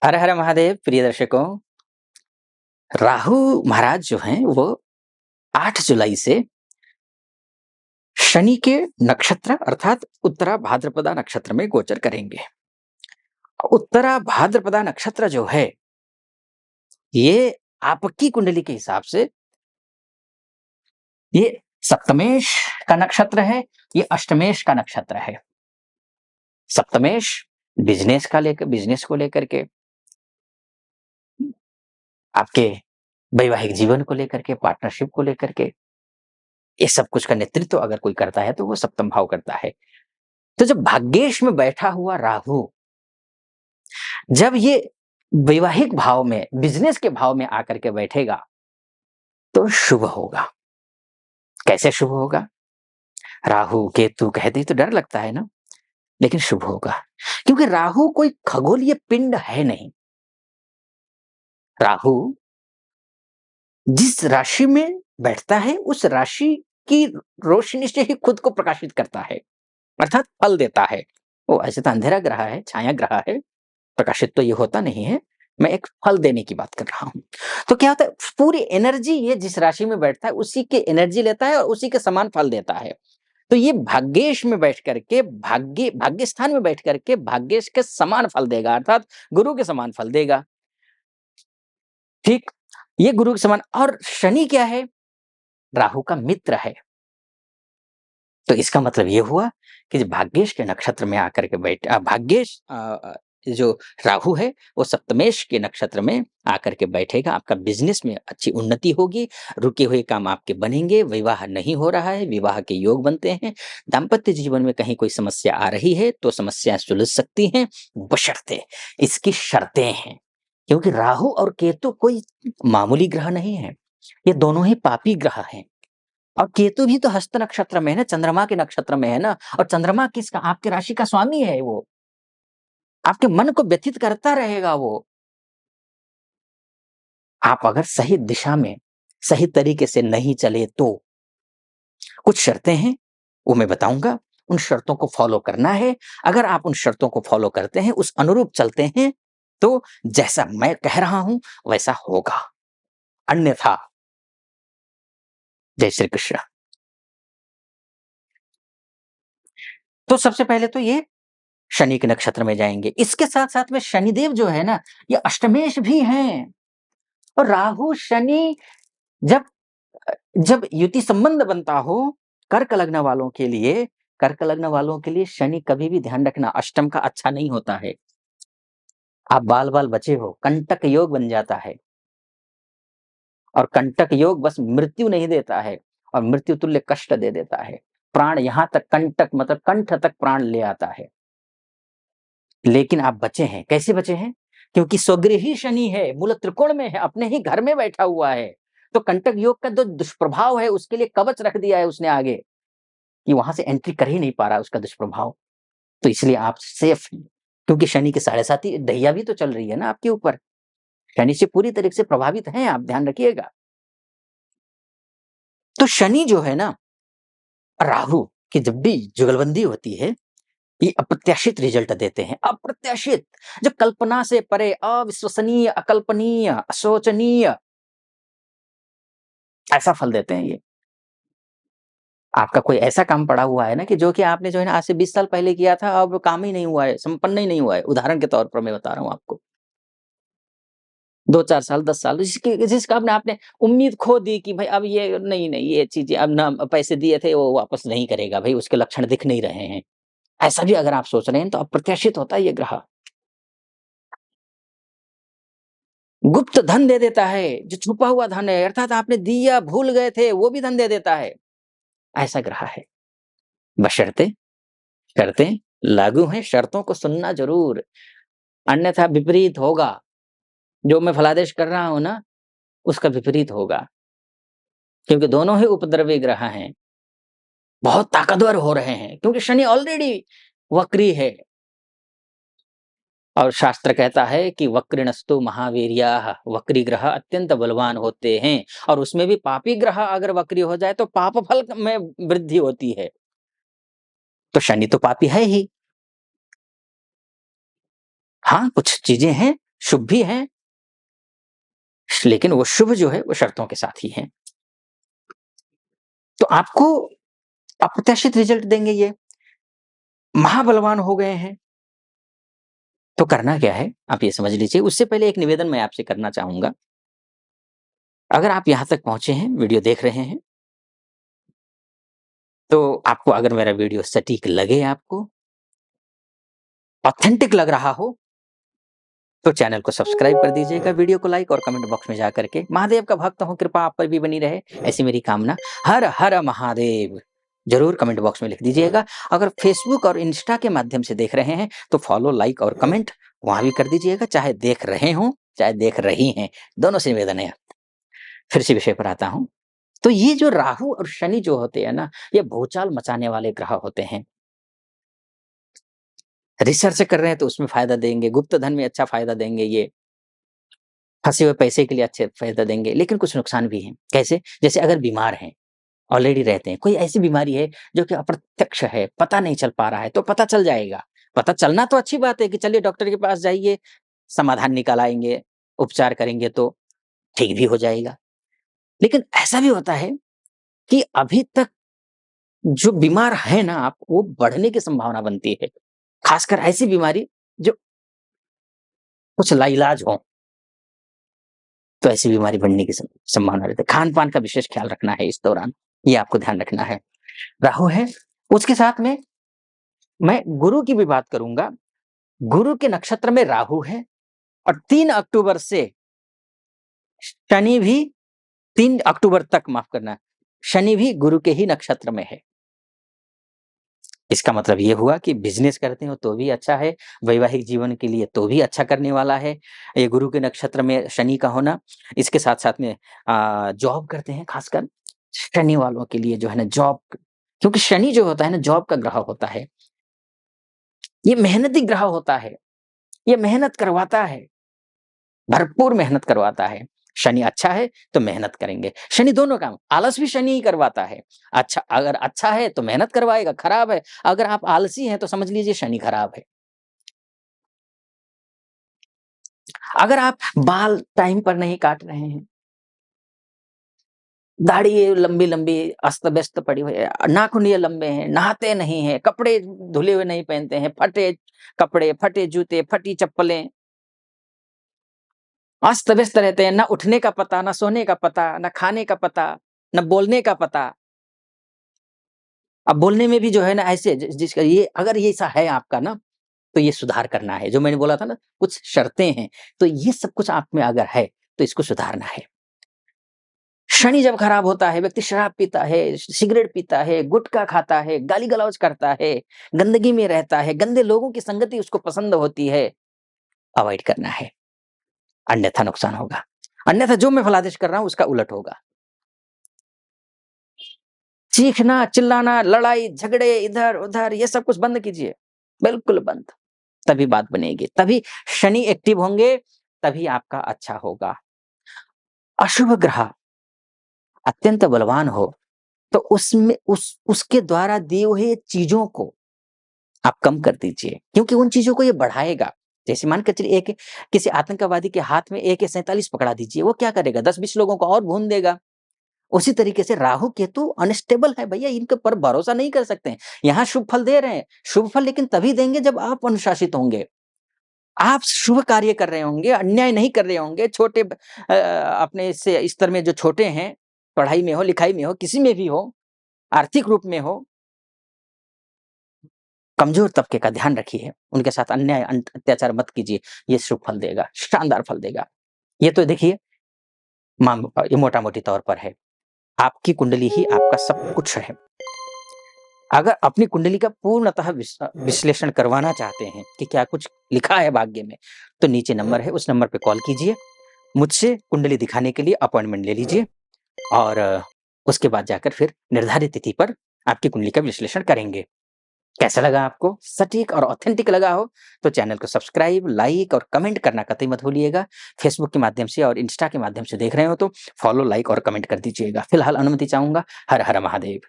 हर हर महादेव प्रिय दर्शकों। राहु महाराज जो हैं वो 8 जुलाई से शनि के नक्षत्र अर्थात उत्तरा भाद्रपदा नक्षत्र में गोचर करेंगे। उत्तरा भाद्रपदा नक्षत्र जो है ये आपकी कुंडली के हिसाब से ये सप्तमेश का नक्षत्र है, ये अष्टमेश का नक्षत्र है। सप्तमेश बिजनेस को लेकर के, आपके वैवाहिक जीवन को लेकर के, पार्टनरशिप को लेकर के, ये सब कुछ का नेतृत्व अगर कोई करता है तो वो सप्तम भाव करता है। तो जब भाग्येश में बैठा हुआ राहु जब ये वैवाहिक भाव में, बिजनेस के भाव में आकर के बैठेगा तो शुभ होगा। कैसे शुभ होगा? राहु केतु कहते ही तो डर लगता है ना, लेकिन शुभ होगा क्योंकि राहु कोई खगोलीय पिंड है नहीं। राहु जिस राशि में बैठता है उस राशि की रोशनी से ही खुद को प्रकाशित करता है, अर्थात फल देता है। वो ऐसे तो अंधेरा ग्रह है, छाया ग्रह है, प्रकाशित तो ये होता नहीं है। मैं एक फल देने की बात कर रहा हूं। तो क्या होता है, पूरी एनर्जी ये जिस राशि में बैठता है उसी के एनर्जी लेता है और उसी के समान फल देता है। तो ये भाग्येश में बैठ करके, भाग्य स्थान में बैठ करके भाग्येश के समान फल देगा, अर्थात गुरु के समान फल देगा। ठीक, ये गुरु के समान। और शनि क्या है? राहु का मित्र है। तो इसका मतलब ये हुआ कि भाग्येश के नक्षत्र में आकर के भाग्येश जो राहु है वो सप्तमेश के नक्षत्र में आकर के बैठेगा। आपका बिजनेस में अच्छी उन्नति होगी, रुके हुए काम आपके बनेंगे, विवाह नहीं हो रहा है, विवाह के योग बनते हैं। दाम्पत्य जीवन में कहीं कोई समस्या आ रही है तो समस्याएं सुलझ सकती हैं, बशर्ते इसकी शर्तें हैं। क्योंकि राहु और केतु कोई मामूली ग्रह नहीं है, ये दोनों ही पापी ग्रह हैं। और केतु भी तो हस्त नक्षत्र में है ना, चंद्रमा के नक्षत्र में है ना। और चंद्रमा किसका? आपके राशि का स्वामी है। वो आपके मन को व्यथित करता रहेगा। वो आप अगर सही दिशा में सही तरीके से नहीं चले तो कुछ शर्तें हैं, वो मैं बताऊंगा। उन शर्तों को फॉलो करना है। अगर आप उन शर्तों को फॉलो करते हैं, उस अनुरूप चलते हैं, तो जैसा मैं कह रहा हूं वैसा होगा, अन्यथा जय श्री कृष्ण। तो सबसे पहले तो ये शनि के नक्षत्र में जाएंगे। इसके साथ साथ में शनिदेव जो है ना, ये अष्टमेश भी हैं। और राहु शनि जब जब युति संबंध बनता हो कर्क लग्न वालों के लिए, कर्क लग्न वालों के लिए शनि कभी भी ध्यान रखना अष्टम का अच्छा नहीं होता है। आप बाल बाल बचे हो, कंटक योग बन जाता है। और कंटक योग बस मृत्यु नहीं देता है, और मृत्यु तुल्य कष्ट दे देता है। प्राण यहां तक, कंटक मतलब कंठ तक प्राण ले आता है। लेकिन आप बचे हैं। कैसे बचे हैं? क्योंकि स्वगृही शनि है, मूल त्रिकोण में है, अपने ही घर में बैठा हुआ है। तो कंटक योग का जो दुष्प्रभाव है उसके लिए कवच रख दिया है उसने आगे, कि वहां से एंट्री कर ही नहीं पा रहा उसका दुष्प्रभाव। तो इसलिए आप सेफ हैं। क्योंकि शनि की 7.5 ढैया भी तो चल रही है ना आपके ऊपर। शनि से पूरी तरीके से प्रभावित हैं आप, ध्यान रखिएगा। तो शनि जो है ना, राहु की जब भी जुगलबंदी होती है, ये अप्रत्याशित रिजल्ट देते हैं। अप्रत्याशित, जो कल्पना से परे, अविश्वसनीय, अकल्पनीय, अशोचनीय, ऐसा फल देते हैं ये। आपका कोई ऐसा काम पड़ा हुआ है ना कि जो कि आपने जो है ना आज से 20 साल पहले किया था, अब काम ही नहीं हुआ है, संपन्न ही नहीं हुआ है। उदाहरण के तौर पर मैं बता रहा हूँ आपको। 2-4 साल, 10 साल जिसका आपने आपने उम्मीद खो दी कि भाई अब ये नहीं, ये चीज़ें अब ना, पैसे दिए थे वो वापस नहीं करेगा भाई, उसके लक्षण दिख नहीं रहे हैं। ऐसा भी अगर आप सोच रहे हैं तो अप्रत्याशित होता है ये ग्रह। गुप्त धन दे देता है, जो छुपा हुआ धन है, अर्थात आपने दिया भूल गए थे वो भी धन दे देता है। ऐसा ग्रह है। बशर्ते शर्तें लागू हैं, शर्तों को सुनना ज़रूर, अन्यथा विपरीत होगा। जो मैं फलादेश कर रहा हूँ ना, उसका विपरीत होगा। क्योंकि दोनों ही उपद्रवी ग्रह हैं, बहुत ताकतवर हो रहे हैं, क्योंकि शनि ऑलरेडी वक्री है। और शास्त्र कहता है कि वक्रिणस्तु महावीर्याः, वक्री ग्रह अत्यंत बलवान होते हैं। और उसमें भी पापी ग्रह अगर वक्री हो जाए तो पाप फल में वृद्धि होती है। तो शनि तो पापी है ही। हाँ, कुछ चीजें हैं शुभ भी हैं, लेकिन वो शुभ जो है वो शर्तों के साथ ही हैं। तो आपको अप्रत्याशित रिजल्ट देंगे ये, महाबलवान हो गए हैं। तो करना क्या है, आप ये समझ लीजिए। उससे पहले एक निवेदन मैं आपसे करना चाहूँगा। अगर आप यहाँ तक पहुँचे हैं, वीडियो देख रहे हैं, तो आपको अगर मेरा वीडियो सटीक लगे, आपको ऑथेंटिक लग रहा हो, तो चैनल को सब्सक्राइब कर दीजिएगा, वीडियो को लाइक और कमेंट बॉक्स में जा करके महादेव का भक्त हूँ, कृपा आप पर भी बनी रहे, ऐसी मेरी कामना। हर हर महादेव ज़रूर कमेंट बॉक्स में लिख दीजिएगा। अगर फेसबुक और इंस्टा के माध्यम से देख रहे हैं, तो फॉलो, लाइक और कमेंट वहाँ भी कर दीजिएगा, चाहे देख रहे हों, चाहे देख रही हैं, दोनों से निवेदन है। फिर से विषय पर आता हूँ। तो ये जो राहु और शनि जो होते हैं ना, ये भूचाल मचाने वाले ग्रह होते हैं। रिसर्च कर रहे हैं तो उसमें फ़ायदा देंगे, गुप्त धन में अच्छा फ़ायदा देंगे ये, फँसे हुए पैसे के लिए अच्छे फ़ायदा देंगे, लेकिन कुछ नुकसान भी हैं। कैसे? जैसे अगर बीमार हैं, ऑलरेडी रहते हैं, कोई ऐसी बीमारी है जो कि अप्रत्यक्ष है, पता नहीं चल पा रहा है, तो पता चल जाएगा। पता चलना तो अच्छी बात है कि चलिए डॉक्टर के पास जाइए, समाधान निकाल आएँगे, उपचार करेंगे तो ठीक भी हो जाएगा। लेकिन ऐसा भी होता है कि अभी तक जो बीमार हैं ना आप, वो बढ़ने की संभावना बनती है। खासकर ऐसी बीमारी जो कुछ लाइलाज हो, तो ऐसी बीमारी बढ़ने की संभावना रहती है। खान-पान का विशेष ख्याल रखना है इस दौरान, ये आपको ध्यान रखना है। राहु है, उसके साथ में मैं गुरु की भी बात करूँगा। गुरु के नक्षत्र में राहु है और 3 अक्टूबर से शनि भी 3 अक्टूबर तक, माफ़ करना, शनि भी गुरु के ही नक्षत्र में है। इसका मतलब ये हुआ कि बिज़नेस करते हो तो भी अच्छा है, वैवाहिक जीवन के लिए तो भी अच्छा करने वाला है, ये गुरु के नक्षत्र में शनि का होना। इसके साथ-साथ में जॉब करते हैं, खासकर शनि वालों के लिए जो है ना जॉब, क्योंकि शनि जो होता है ना जॉब का ग्रह होता है, ये मेहनती ग्रह होता है, ये मेहनत करवाता है, भरपूर मेहनत करवाता है। शनि अच्छा है तो मेहनत करेंगे, शनि दोनों काम, आलस भी शनि ही करवाता है। अच्छा, अगर अच्छा है तो मेहनत करवाएगा, खराब है अगर आप आलसी हैं तो समझ लीजिए शनि खराब है। अगर आप बाल टाइम पर नहीं काट रहे हैं, दाढ़ी ये लंबी-लंबी अस्त-व्यस्त पड़ी हुई है, नाखून ये लंबे हैं, नहाते नहीं हैं, कपड़े धुले हुए नहीं पहनते हैं, फटे कपड़े, फटे जूते, फटी चप्पलें, अस्त-व्यस्त रहते हैं, ना उठने का पता, ना सोने का पता, ना खाने का पता, ना बोलने का पता। अब बोलने में भी जो है ना ऐसे जिसका ये, अगर ये ऐसा है आपका ना, तो ये सुधार करना है। जो मैंने बोला था ना कुछ शर्तें हैं, तो ये सब कुछ आप में अगर है, तो इसको सुधारना है। शनि जब खराब होता है, व्यक्ति शराब पीता है, सिगरेट पीता है, गुटखा खाता है, गाली-गलौज करता है, गंदगी में रहता है, गंदे लोगों की संगति उसको पसंद होती है, अवॉइड करना है, अन्यथा नुकसान होगा। अन्यथा जो मैं फलादेश कर रहा हूँ उसका उलट होगा। चीखना, चिल्लाना, लड़ाई, झगड़े इधर-उधर ये सब कुछ बंद कीजिए, बिल्कुल बंद। तभी बात बनेगी, तभी शनि एक्टिव होंगे, तभी आपका अच्छा होगा। अशुभ ग्रह अत्यंत बलवान हो, तो उसमें उसके द्वारा दिए हुए चीज़ों को आप कम कर दीजिए, क्योंकि उन चीज़ों को ये बढ़ाएगा। जैसे मान के चलिए एक किसी आतंकवादी के हाथ में AK-47 पकड़ा दीजिए, वो क्या करेगा? 10-20 लोगों को और भून देगा। उसी तरीके से राहु केतु अनस्टेबल है भैया, इनके पर भरोसा नहीं कर सकते हैं। यहाँ शुभ फल दे रहे हैं, शुभ फल लेकिन तभी देंगे जब आप अनुशासित होंगे। आप शुभ कार्य कर रहे होंगे, अन्याय नहीं कर रहे होंगे, छोटे अपने से स्तर में जो छोटे हैं, पढ़ाई में हो, लिखाई में हो, किसी में भी हो, आर्थिक रूप में हो, कमज़ोर तबके का ध्यान रखिए, उनके साथ अन्याय अत्याचार मत कीजिए, ये शुभ फल देगा, शानदार फल देगा। ये तो देखिए ये मोटा-मोटी तौर पर है। आपकी कुंडली ही आपका सब कुछ है। अगर अपनी कुंडली का पूर्णतः विश्लेषण करवाना चाहते हैं कि क्या कुछ लिखा है भाग्य में, तो नीचे नंबर है, उस नंबर पे कॉल कीजिए। मुझसे कुंडली दिखाने के लिए अपॉइंटमेंट ले लीजिए और उसके बाद जाकर फिर निर्धारित तिथि पर आपकी कुंडली का विश्लेषण करेंगे। कैसा लगा आपको? सटीक और ऑथेंटिक लगा हो, तो चैनल को सब्सक्राइब, लाइक और कमेंट करना कतई मत भूलिएगा। फेसबुक के माध्यम से और इंस्टा के माध्यम से देख रहे हो तो फॉलो, लाइक और कमेंट कर दीजिएगा। फिलहाल अनुमति चाहूँगा। हर हर महादेव।